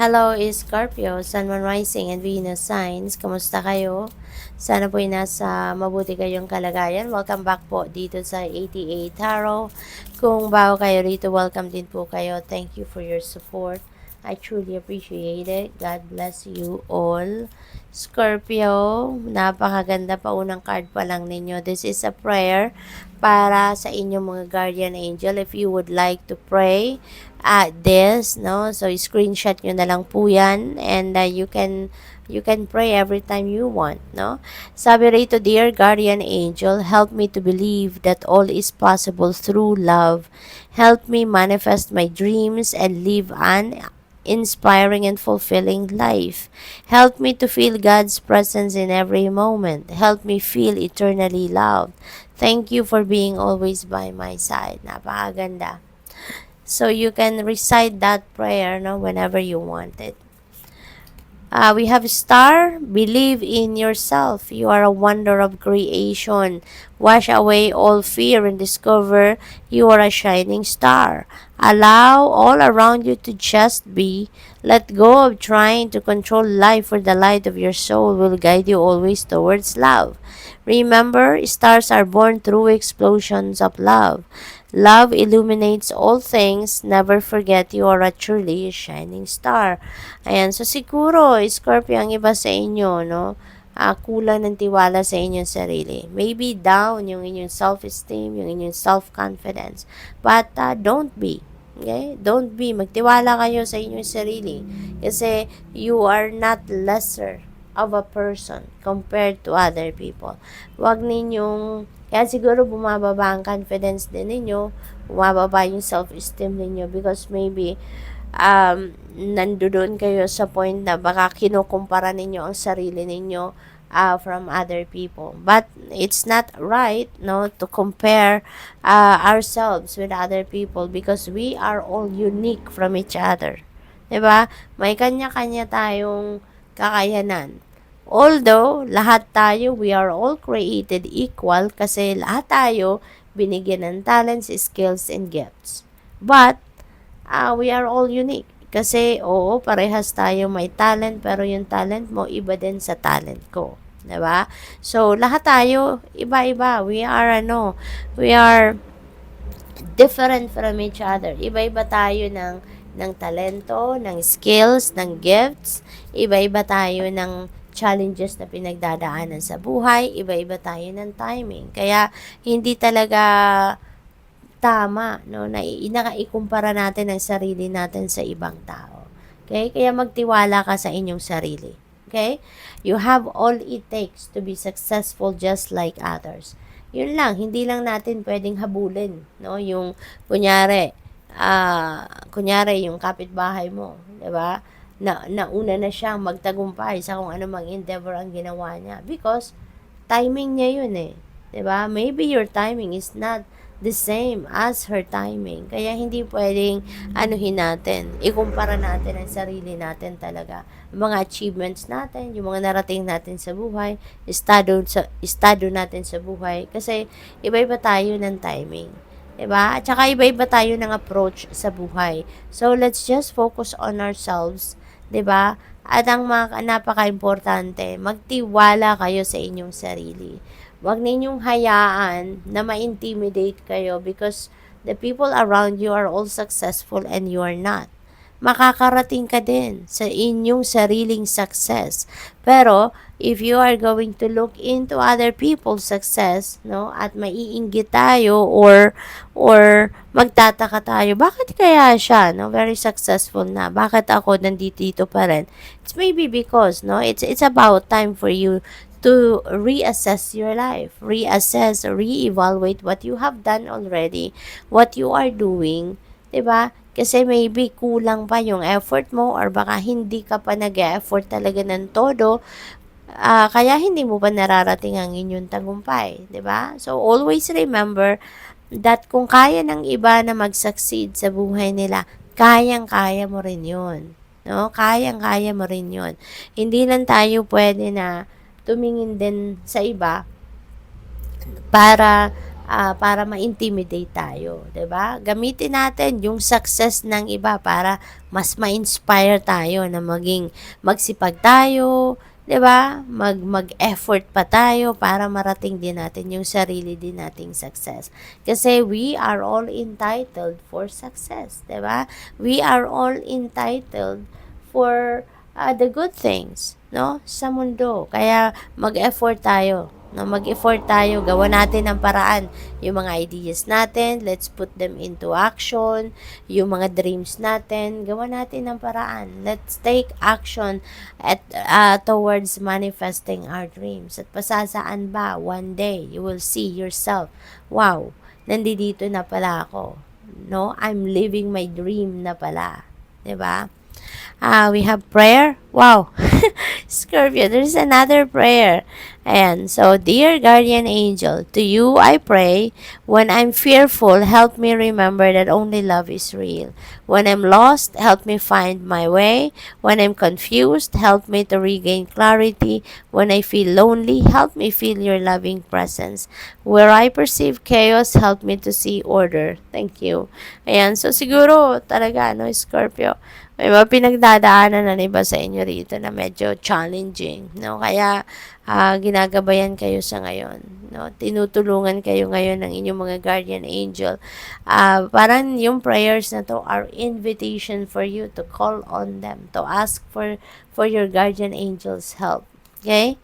Hello, Scorpio, Sun, Moon, Rising, and Venus signs. Kamusta kayo? Sana po'y nasa mabuti kayong kalagayan. Welcome back po dito sa 88 Tarot. Kung bago kayo rito, welcome din po kayo. Thank you for your support. I truly appreciate it. God bless you all. Scorpio, napakaganda pa unang card pa lang ninyo. This is a prayer para sa inyong mga guardian angel. If you would like to pray at this, no? So, screenshot nyo na lang po yan and you can pray every time you want, no? Sabi rito, Dear Guardian Angel, help me to believe that all is possible through love. Help me manifest my dreams and live an inspiring and fulfilling life. Help me to feel God's presence in every moment. Help me feel eternally loved. Thank you for being always by my side. Napakaganda. So you can recite that prayer, no, whenever you want it. We have star. Believe in yourself. You are a wonder of creation. Wash away all fear and discover you are a shining star. Allow all around you to just be. Let go of trying to control life, for the light of your soul will guide you always towards love. Remember, stars are born through explosions of love. Love illuminates all things. Never forget you are a truly shining star. Ayan, so siguro, Scorpio, ang iba sa inyo, no? Kulang ng tiwala sa inyong sarili. Maybe down yung inyong self-esteem, yung inyong self-confidence. But don't be. Okay? Don't be. Magtiwala kayo sa inyong sarili. Kasi you are not lesser of a person compared to other people. Huwag ninyong kaya siguro bumababa ang confidence din ninyo, bumababa yung self-esteem ninyo because maybe nandoon kayo sa point na baka kinukumpara ninyo ang sarili ninyo from other people. But it's not right, no, to compare ourselves with other people because we are all unique from each other. 'Di ba? May kanya-kanya tayong kakayanan. Although, lahat tayo, we are all created equal kasi lahat tayo binigyan ng talents, skills, and gifts. But, we are all unique. Kasi, oo, parehas tayo may talent, pero yung talent mo, iba din sa talent ko. Diba? So, lahat tayo, iba-iba. We are different from each other. Iba-iba tayo ng talento, ng skills, ng gifts. Iba-iba tayo ng challenges na pinagdadaanan sa buhay. Iba-iba tayo ng timing. Kaya, hindi talaga tama, no, na ikumpara natin ang sarili natin sa ibang tao. Okay? Kaya magtiwala ka sa inyong sarili. Okay? You have all it takes to be successful just like others. Yun lang, hindi lang natin pwedeng habulin, no? Yung kunyari yung kapitbahay mo, 'di ba? Nauna na siyang magtagumpay sa kung ano mang endeavor ang ginawa niya because timing niya yun eh. 'Di ba? Maybe your timing is not the same as her timing. Kaya hindi pwedeng ikumpara natin ang sarili natin talaga. Mga achievements natin, yung mga narating natin sa buhay, estado natin sa buhay. Kasi iba-iba tayo ng timing. 'Di ba? At saka iba-iba tayo ng approach sa buhay. So, let's just focus on ourselves. 'Di ba? At ang napaka-importante, magtiwala kayo sa inyong sarili. Huwag ninyong hayaan na ma-intimidate kayo because the people around you are all successful and you are not. Makakarating ka din sa inyong sariling success. Pero, if you are going to look into other people's success, no, at maiinggit tayo or magtataka tayo, bakit kaya siya, no, very successful na? Bakit ako nandito pa rin? It's maybe because, no, it's about time for you to reassess your life, reassess, reevaluate what you have done already, what you are doing, 'di ba? Kasi maybe kulang pa yung effort mo or baka hindi ka pa nag-effort talaga ng todo, kaya hindi mo pa nararating ang inyong tagumpay, 'di ba? So always remember that kung kaya ng iba na mag-succeed sa buhay nila, kayang-kaya mo rin 'yun. No? Kayang-kaya mo rin 'yun. Hindi lang tayo pwede na tumingin din sa iba para para ma-intimidate tayo, 'di ba? Gamitin natin yung success ng iba para mas ma-inspire tayo na magsipag tayo, 'di ba? Mag-effort pa tayo para marating din natin yung sarili din nating success. Kasi we are all entitled for success, 'di ba? We are all entitled for the good things, no? Sa mundo. Kaya mag-effort tayo. No, mag-effort tayo, gawa natin ang paraan. Yung mga ideas natin, let's put them into action. Yung mga dreams natin, gawa natin ang paraan. Let's take action towards manifesting our dreams. At pasasaan ba, one day, you will see yourself, wow, nandito na pala ako. No, I'm living my dream na pala. 'Di ba? We have prayer. Wow. Scorpio, there's another prayer. And so, dear guardian angel, to you I pray. When I'm fearful, help me remember that only love is real. When I'm lost, help me find my way. When I'm confused, help me to regain clarity. When I feel lonely, help me feel your loving presence. Where I perceive chaos, help me to see order. Thank you. Ayan, so siguro talaga, no, Scorpio, may mga pinagdadaanan na iba sa inyo rito na medyo challenging, no? Kaya ginagabayan kayo sa ngayon, no? Tinutulungan kayo ngayon ng inyong mga guardian angel. Parang yung prayers na to are invitation for you to call on them, to ask for your guardian angels help. Okay?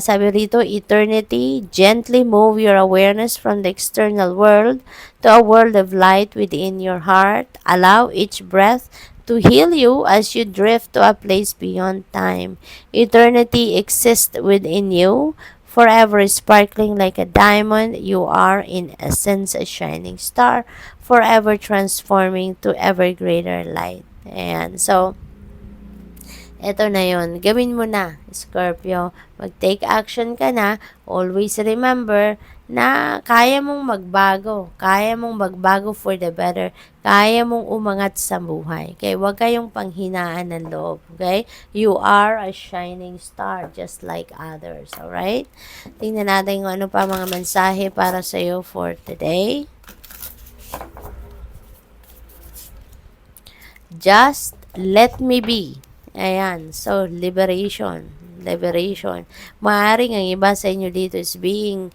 Sabi rito, eternity, gently move your awareness from the external world to a world of light within your heart. Allow each breath to heal you as you drift to a place beyond time. Eternity exists within you, forever sparkling like a diamond. You are, in essence, a shining star, forever transforming to ever greater light. And so, eto na yon, gawin mo na, Scorpio. Mag-take action ka na. Always remember na kaya mong magbago. Kaya mong magbago for the better. Kaya mong umangat sa buhay. Okay? Huwag kayong panghinaan ng loob. Okay? You are a shining star just like others. Alright? Tingnan natin kung ano pa mga mensahe para sa iyo for today. Just let me be. Ayan. So, liberation. Liberation. Maaring ang iba sa inyo dito is being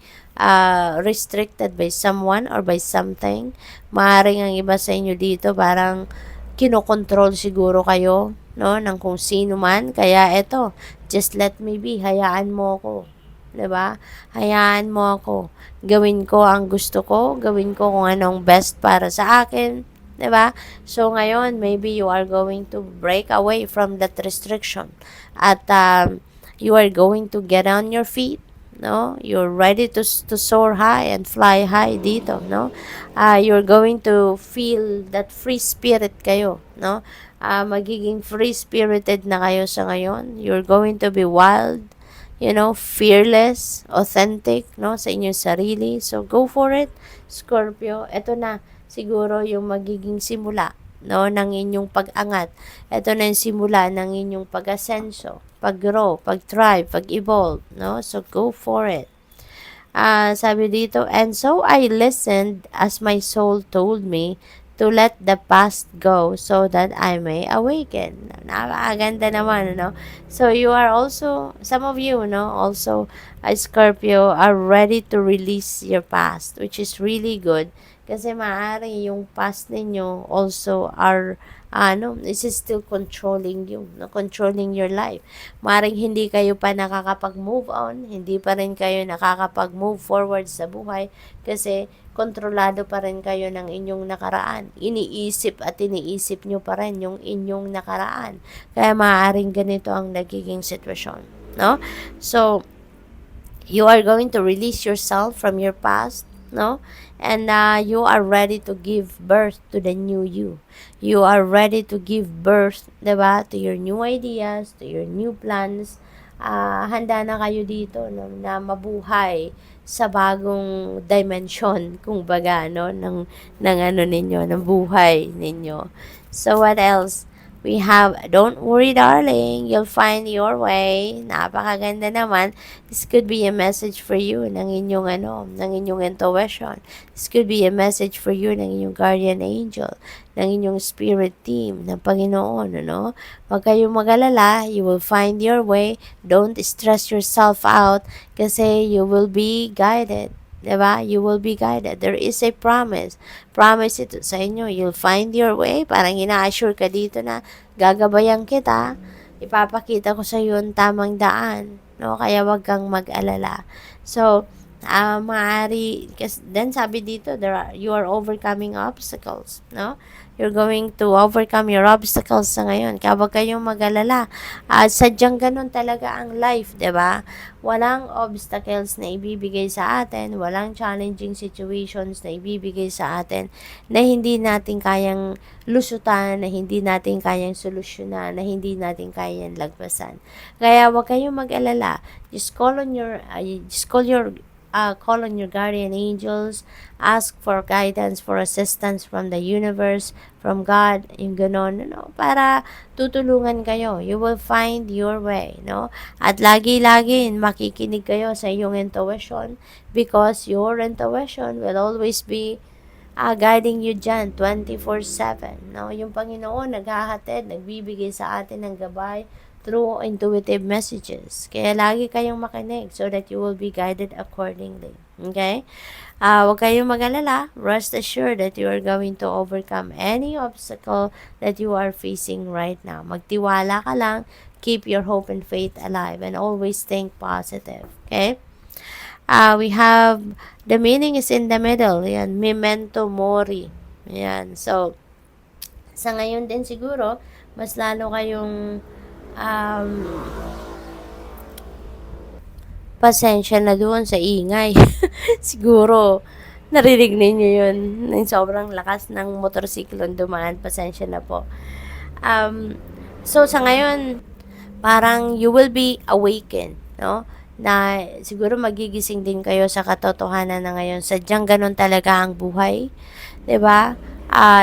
restricted by someone or by something. Maaring ang iba sa inyo dito parang kinokontrol siguro kayo, no, ng kung sino man. Kaya eto, just let me be. Hayaan mo ako. 'Di ba? Hayaan mo ako. Gawin ko ang gusto ko. Gawin ko kung anong best para sa akin. 'Di ba? So ngayon, maybe you are going to break away from that restriction at you are going to get on your feet, no? You're ready to soar high and fly high dito, no? You're going to feel that free spirit kayo, no? Magiging free spirited na kayo sa ngayon. You're going to be wild, you know, fearless, authentic, no, sa inyong sarili. So go for it, Scorpio. Ito na siguro yung magiging simula, no, ng inyong pag-angat. Ito na yung simula ng inyong pag-asenso, pag-grow, pag-thrive, pag-evolve, no? So go for it. Sabi dito, and so I listened as my soul told me to let the past go so that I may awaken. Napakaganda naman, no? So you are also, some of you, no, also Scorpio, are ready to release your past, which is really good. Kasi maaari yung past ninyo also are, is still controlling you, no? Controlling your life. Maaring hindi kayo pa nakakapag-move on, hindi pa rin kayo nakakapag-move forward sa buhay kasi kontrolado pa rin kayo ng inyong nakaraan. Iniisip at iniisip nyo pa rin yung inyong nakaraan. Kaya maaaring ganito ang nagiging sitwasyon, no? So, you are going to release yourself from your past, no? And you are ready to give birth to the new you. You are ready to give birth, diba, to your new ideas, to your new plans. Handa na kayo dito, no, na mabuhay sa bagong dimension, kung baga, no, ng ano ninyo, ng buhay ninyo. So, what else? We have, don't worry darling, you'll find your way. Napakaganda naman. This could be a message for you ng inyong ng inyong intuition. This could be a message for you ng inyong guardian angel, ng inyong spirit team, ng Panginoon, Huwag kayong mag-alala, you will find your way. Don't stress yourself out kasi you will be guided. Diba? You will be guided. There is a promise. Promise ito sa inyo. You'll find your way. Parang ina-assure ka dito na gagabayan kita. Ipapakita ko sa iyo ang tamang daan. No? Kaya wag kang mag-alala. So, maaari, then sabi dito, you are overcoming obstacles. No? You're going to overcome your obstacles sa ngayon. Kaya wag kayong mag-alala. Sadyang ganun talaga ang life, 'di ba? Walang obstacles na ibibigay sa atin, walang challenging situations na ibibigay sa atin na hindi natin kayang lusutan, na hindi natin kayang solusyonan, na hindi natin kayang lagpasan. Kaya wag kayong mag-alala. Just call on your call on your guardian angels, ask for guidance, for assistance from the universe, from God, yung ganon, para tutulungan kayo. You will find your way, At lagi-lagi makikinig kayo sa iyong intuition because your intuition will always be guiding you dyan 24/7. Yung Panginoon naghahatid, nagbibigay sa atin ng gabay through intuitive messages. Kaya lagi kayong makinig so that you will be guided accordingly. Okay? Huwag kayong mag-alala. Rest assured that you are going to overcome any obstacle that you are facing right now. Magtiwala ka lang. Keep your hope and faith alive and always think positive. Okay? We have the meaning is in the middle. Yan, memento mori. Yan. So, sa ngayon din siguro, mas lalo kayong pasensya na doon sa ingay. Siguro, narinig ninyo yun. Ng sobrang lakas ng motorsiklong dumaan. Pasensya na po. So, sa ngayon, parang you will be awakened, na siguro magigising din kayo sa katotohanan na ngayon. Sadyang ganun talaga ang buhay. 'Di ba?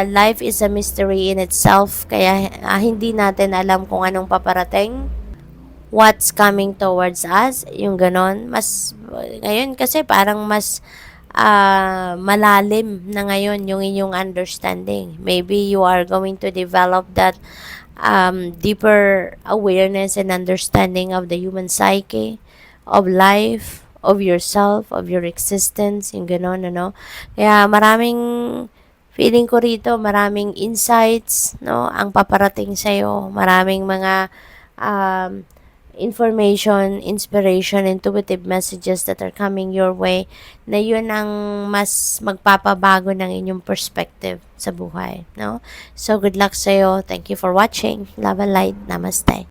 Life is a mystery in itself, kaya hindi natin alam kung anong paparating, what's coming towards us, yung ganon. Ngayon kasi parang mas malalim na ngayon yung inyong understanding. Maybe you are going to develop that deeper awareness and understanding of the human psyche, of life, of yourself, of your existence, yung ganon, Kaya feeling ko rito, maraming insights, ang paparating sa'yo. Maraming mga information, inspiration, intuitive messages that are coming your way na yun ang mas magpapabago ng inyong perspective sa buhay, So, good luck sa'yo. Thank you for watching. Love and light. Namaste.